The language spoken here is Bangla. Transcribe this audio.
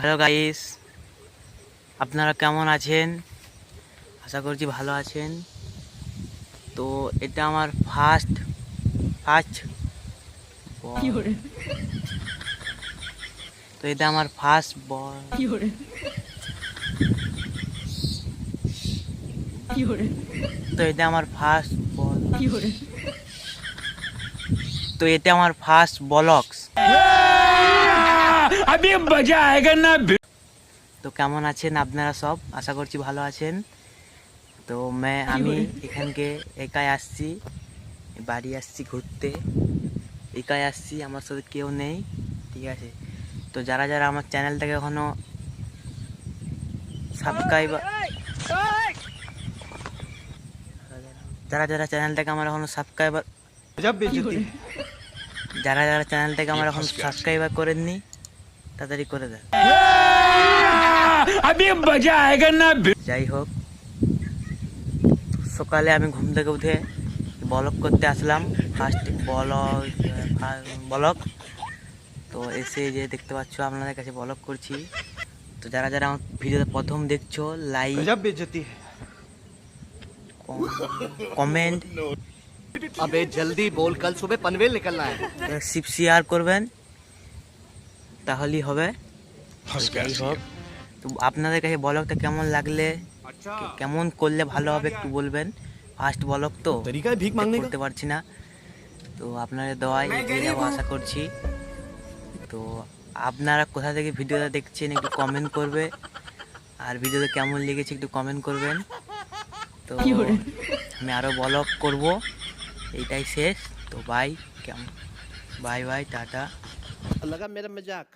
হ্যালো গাইস, আপনারা কেমন আছেন? আশা করছি ভালো আছেন। তো এটা আমার ফার্স্ট ফার্স্ট তো এটা আমার ফার্স্ট বল। তো এটা আমার ফার্স্ট বল। তো এটা আমার ফার্স্ট ব্লগস। अभी मजा आएगा ना। তো কেমন আছেন আপনারা সব? আশা করছি ভালো আছেন। তো আমি এখানকে একাই আসছি, বাড়ি আসছি ঘুরতে, একাই আসছি, আমার সাথে কেউ নেই, ঠিক আছে? তো যারা যারা আমার চ্যানেলটাকে এখনো সাবস্ক্রাইবার যারা যারা চ্যানেলটাকে আমার এখনো সাবস্ক্রাইবার যারা যারা চ্যানেলটাকে আমার এখন সাবস্ক্রাইবার করেননি, তাড়াতাড়ি করে দেন। अभी मजा आएगा ना। যাই হোক, সকালে আমি ঘুম থেকে উঠে ব্লগ করতে আসলাম, ফার্স্ট ব্লগ। তো এসে যে দেখতে পাচ্ছ আপনাদের কাছে ব্লগ করছি। তো যারা যারা আমার ভিডিওটা প্রথম দেখছো, লাইক, কমেন্ট, अबे जल्दी बोल, कल सुबह पनवेल निकलना है। শেয়ার করবেন, তাহলেই হবে। যাই হোক, তো আপনাদের কাছে ব্লগটা কেমন লাগলে, কেমন করলে ভালো হবে একটু বলবেন। ফার্স্ট ব্লগ তো করতে পারছি না, তো আপনাদের দোয়ায় এগিয়ে যাবো আশা করছি। তো আপনারা কোথা থেকে ভিডিওটা দেখছেন একটু কমেন্ট করবে, আর ভিডিওটা কেমন লেগেছে একটু কমেন্ট করবেন। তো আমি আরও ব্লগ করব, এইটাই শেষ। তো বাই, কেমন, বাই বাই, টাটা। लगा मेरा मजाक।